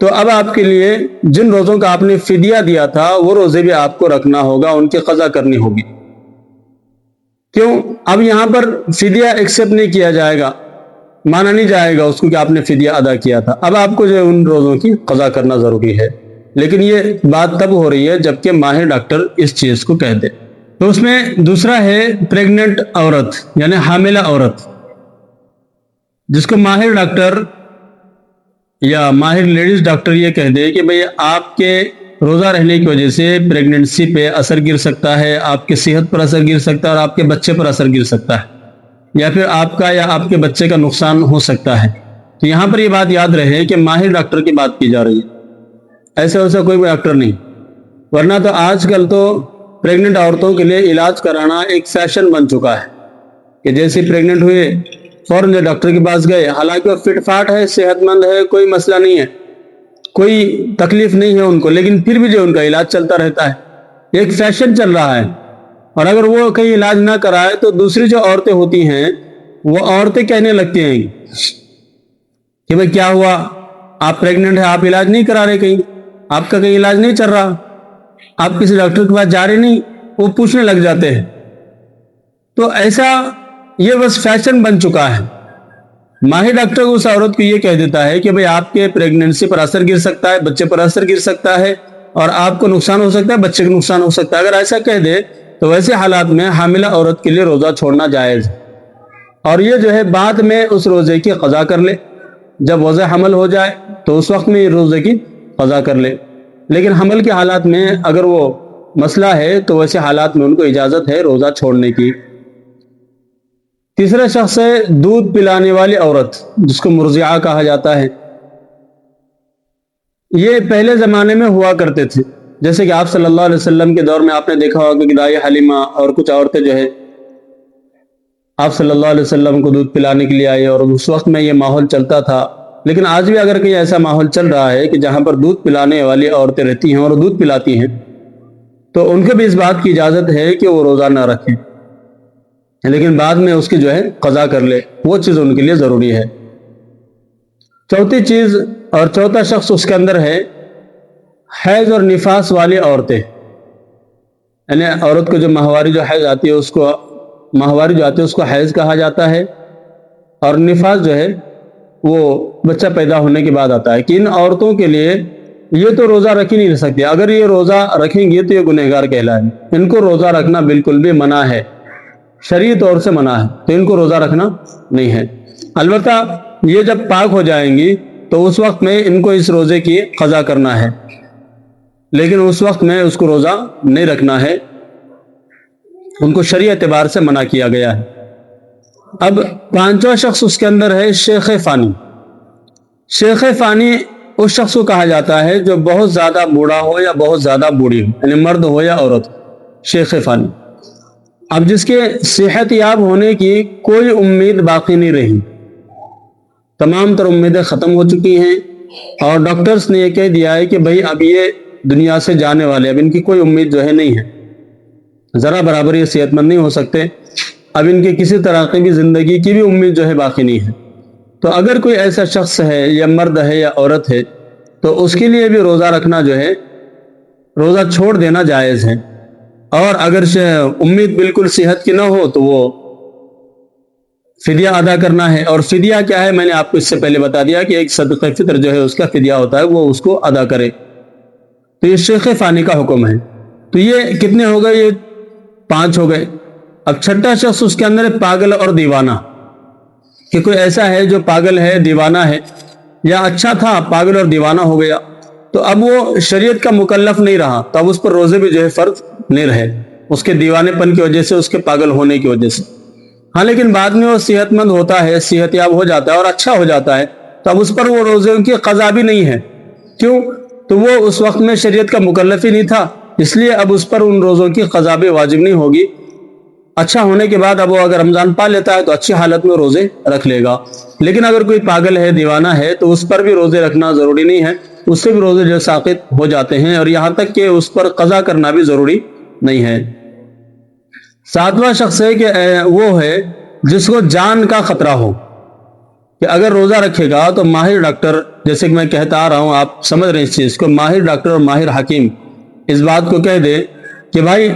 تو اب آپ کے لیے جن روزوں کا آپ نے فدیہ دیا تھا وہ روزے بھی آپ کو رکھنا ہوگا، ان کی قضا کرنی ہوگی۔ کیوں؟ اب یہاں پر فدیہ ایکسیپٹ نہیں کیا جائے گا، مانا نہیں جائے گا اس کو کہ آپ نے فدیہ ادا کیا تھا۔ اب آپ کو جو ہے ان روزوں کی قضا کرنا ضروری ہے، لیکن یہ بات تب ہو رہی ہے جبکہ ماہر ڈاکٹر اس چیز کو کہہ دے۔ تو اس میں دوسرا ہے پریگننٹ عورت، یعنی حاملہ عورت، جس کو ماہر ڈاکٹر یا ماہر لیڈیز ڈاکٹر یہ کہہ دے کہ بھئی آپ کے روزہ رہنے کی وجہ سے پریگننسی پہ اثر گر سکتا ہے، آپ کی صحت پر اثر گر سکتا ہے، اور آپ کے بچے پر اثر گر سکتا ہے، یا پھر آپ کا یا آپ کے بچے کا نقصان ہو سکتا ہے۔ تو یہاں پر یہ بات یاد رہے کہ ماہر ڈاکٹر کی بات کی جا رہی ہے، ایسا ویسا کوئی ڈاکٹر نہیں۔ ورنہ تو آج کل تو پریگننٹ عورتوں کے لیے علاج کرانا ایک فیشن بن چکا ہے کہ جیسے پریگننٹ ہوئے فوراً جو ڈاکٹر کے پاس گئے، حالانکہ وہ فٹ فاٹ ہے، صحت مند ہے، کوئی مسئلہ نہیں ہے، کوئی تکلیف نہیں ہے ان کو، لیکن پھر بھی جو ان کا علاج چلتا رہتا ہے، ایک فیشن چل رہا ہے۔ اور اگر وہ کہیں علاج نہ کرائے تو دوسری جو عورتیں ہوتی ہیں وہ عورتیں کہنے لگتی ہیں کہ بھئی کیا ہوا، آپ پریگننٹ ہیں، آپ علاج نہیں کرا رہے، کہیں آپ کا کہیں علاج نہیں چل رہا، آپ کسی ڈاکٹر کے پاس جا رہے نہیں، وہ پوچھنے لگ جاتے ہیں۔ تو ایسا یہ بس فیشن بن چکا ہے۔ ماہر ڈاکٹر اس عورت کو یہ کہہ دیتا ہے کہ بھئی آپ کے پریگننسی پر اثر گر سکتا ہے، بچے پر اثر گر سکتا ہے، اور آپ کو نقصان ہو سکتا ہے، بچے کو نقصان ہو سکتا ہے۔ اگر ایسا کہہ دے تو ویسے حالات میں حاملہ عورت کے لیے روزہ چھوڑنا جائز ہے، اور یہ جو ہے بعد میں اس روزے کی قضا کر لے، جب وضع حمل ہو جائے تو اس وقت میں یہ روزے کی قضا کر لے۔ لیکن حمل کے حالات میں اگر وہ مسئلہ ہے تو ویسے حالات میں ان کو اجازت ہے روزہ چھوڑنے کی۔ تیسرا شخص ہے دودھ پلانے والی عورت، جس کو مرضعہ کہا جاتا ہے۔ یہ پہلے زمانے میں ہوا کرتے تھے، جیسے کہ آپ صلی اللہ علیہ وسلم کے دور میں آپ نے دیکھا ہوگا کہ دائی حلیمہ اور کچھ عورتیں جو ہے آپ صلی اللہ علیہ وسلم کو دودھ پلانے کے لیے آئی، اور اس وقت میں یہ ماحول چلتا تھا۔ لیکن آج بھی اگر کہیں ایسا ماحول چل رہا ہے کہ جہاں پر دودھ پلانے والی عورتیں رہتی ہیں اور دودھ پلاتی ہیں، تو ان کو بھی اس بات کی اجازت ہے کہ وہ روزہ نہ رکھیں، لیکن بعد میں اس کی جو ہے قضا کر لے، وہ چیز ان کے لیے ضروری ہے۔ چوتھی چیز اور چوتھا شخص اس کے اندر ہے حیض اور نفاس والی عورتیں، یعنی عورت کو جو ماہواری جو حیض آتی ہے اس کو ماہواری جو آتی ہے اس کو حیض کہا جاتا ہے، اور نفاس جو ہے وہ بچہ پیدا ہونے کے بعد آتا ہے۔ کہ ان عورتوں کے لیے یہ تو روزہ رکھ ہی نہیں سکتی، اگر یہ روزہ رکھیں گے تو یہ گنہگار کہلائیں، ان کو روزہ رکھنا بالکل بھی منع ہے، شرعی طور سے منع ہے، تو ان کو روزہ رکھنا نہیں ہے۔ البتہ یہ جب پاک ہو جائیں گی تو اس وقت میں ان کو اس روزے کی قضا کرنا ہے، لیکن اس وقت میں اس کو روزہ نہیں رکھنا ہے، ان کو شرعی اعتبار سے منع کیا گیا ہے۔ اب پانچواں شخص اس کے اندر ہے شیخ فانی۔ شیخ فانی اس شخص کو کہا جاتا ہے جو بہت زیادہ بوڑھا ہو یا بہت زیادہ بوڑھی ہو، یعنی مرد ہو یا عورت، شیخ فانی۔ اب جس کے صحت یاب ہونے کی کوئی امید باقی نہیں رہی، تمام تر امیدیں ختم ہو چکی ہیں، اور ڈاکٹرز نے یہ کہہ دیا ہے کہ بھئی اب یہ دنیا سے جانے والے، اب ان کی کوئی امید جو ہے نہیں ہے، ذرا برابر یہ صحت مند نہیں ہو سکتے، اب ان کی کسی طرح کی بھی زندگی کی بھی امید جو ہے باقی نہیں ہے۔ تو اگر کوئی ایسا شخص ہے یا مرد ہے یا عورت ہے تو اس کے لیے بھی روزہ رکھنا جو ہے، روزہ چھوڑ دینا جائز ہے۔ اور اگر امید بالکل صحت کی نہ ہو تو وہ فدیہ ادا کرنا ہے۔ اور فدیہ کیا ہے، میں نے آپ کو اس سے پہلے بتا دیا کہ ایک صدقہ فطر جو ہے اس کا فدیہ ہوتا ہے، وہ اس کو ادا کرے۔ تو یہ شیخ فانی کا حکم ہے۔ تو یہ کتنے ہو گئے؟ یہ 5 ہو گئے۔ اب چھٹا شخص اس کے اندر ہے پاگل اور دیوانہ، کہ کوئی ایسا ہے جو پاگل ہے، دیوانہ ہے، یا اچھا تھا پاگل اور دیوانہ ہو گیا، تو اب وہ شریعت کا مکلف نہیں رہا، تو اب اس پر روزے بھی جو ہے فرض نہیں رہے، اس کے دیوانے پن کی وجہ سے، اس کے پاگل ہونے کی وجہ سے۔ ہاں لیکن بعد میں وہ صحت مند ہوتا ہے، صحت یاب ہو جاتا ہے اور اچھا ہو جاتا ہے، تو اب اس پر وہ روزے کی قضا بھی نہیں ہے۔ کیوں؟ تو وہ اس وقت میں شریعت کا مکلف ہی نہیں تھا، اس لیے اب اس پر ان روزوں کی قضا بھی واجب نہیں ہوگی۔ اچھا ہونے کے بعد اب وہ اگر رمضان پا لیتا ہے تو اچھی حالت میں روزے رکھ لے گا۔ لیکن اگر کوئی پاگل ہے، دیوانہ ہے، تو اس پر بھی روزے رکھنا ضروری نہیں ہے، اس سے بھی روزے جو ساقط ہو جاتے ہیں، اور یہاں تک کہ اس پر قضا کرنا بھی ضروری نہیں ہے۔ 7واں شخص ہے کہ وہ ہے جس کو جان کا خطرہ ہو، کہ اگر روزہ رکھے گا تو ماہر ڈاکٹر، جیسے کہ میں کہتا آ رہا ہوں، آپ سمجھ رہے ہیں اس چیز کو، ماہر ڈاکٹر اور ماہر حکیم اس بات کو کہہ دے کہ بھائی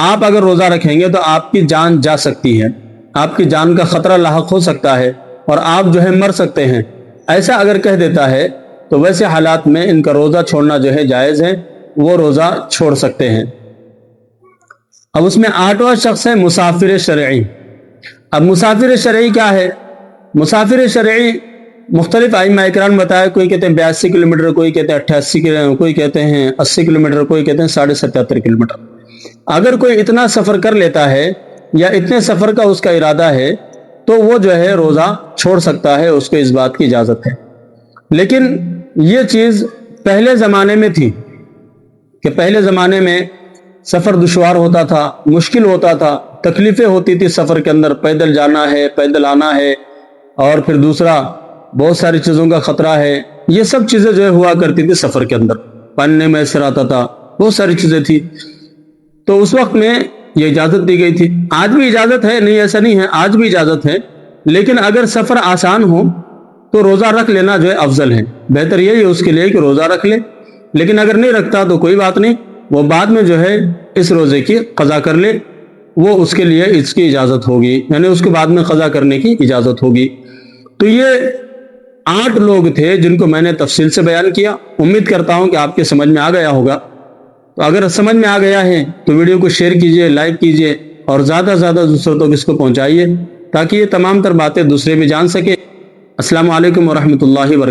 آپ اگر روزہ رکھیں گے تو آپ کی جان جا سکتی ہے، آپ کی جان کا خطرہ لاحق ہو سکتا ہے اور آپ جو ہے مر سکتے ہیں، ایسا اگر کہہ دیتا ہے تو ویسے حالات میں ان کا روزہ چھوڑنا جو ہے جائز ہے، وہ روزہ چھوڑ سکتے ہیں۔ اب اس میں 8واں شخص ہے مسافر شرعی۔ اب مسافر شرعی کیا ہے؟ مسافر شرعی مختلف ائمہ اکرام بتایا، کوئی کہتے ہیں 82 کلومیٹر، کوئی کہتے ہیں 88 کلومیٹر، کوئی کہتے ہیں 80 کلومیٹر، کوئی کہتے ہیں 77.5 کلومیٹر۔ اگر کوئی اتنا سفر کر لیتا ہے یا اتنے سفر کا اس کا ارادہ ہے تو وہ جو ہے روزہ چھوڑ سکتا ہے، اس کو اس بات کی اجازت ہے۔ لیکن یہ چیز پہلے زمانے میں تھی کہ پہلے زمانے میں سفر دشوار ہوتا تھا، مشکل ہوتا تھا، تکلیفیں ہوتی تھی سفر کے اندر، پیدل جانا ہے، پیدل آنا ہے، اور پھر دوسرا بہت ساری چیزوں کا خطرہ ہے، یہ سب چیزیں جو ہے ہوا کرتی تھی سفر کے اندر، پانی میں میسر آتا تھا، بہت ساری چیزیں تھی، تو اس وقت میں یہ اجازت دی گئی تھی۔ آج بھی اجازت ہے، نہیں ایسا نہیں ہے، آج بھی اجازت ہے، لیکن اگر سفر آسان ہو تو روزہ رکھ لینا جو ہے افضل ہے، بہتر یہی ہے اس کے لیے کہ روزہ رکھ لے، لیکن اگر نہیں رکھتا تو کوئی بات نہیں، وہ بعد میں جو ہے اس روزے کی قضا کر لے، وہ اس کے لیے اس کی اجازت ہوگی، یعنی اس کے بعد میں قضا کرنے کی اجازت ہوگی۔ تو یہ 8 لوگ تھے جن کو میں نے تفصیل سے بیان کیا، امید کرتا ہوں کہ آپ کے سمجھ میں آ گیا ہوگا۔ تو اگر سمجھ میں آ گیا ہے تو ویڈیو کو شیئر کیجئے، لائک کیجئے اور زیادہ سے زیادہ دوسروں تک اس کو پہنچائیے تاکہ یہ تمام تر باتیں دوسرے بھی جان سکے۔ السلام علیکم ورحمۃ اللہ وبرکاتہ۔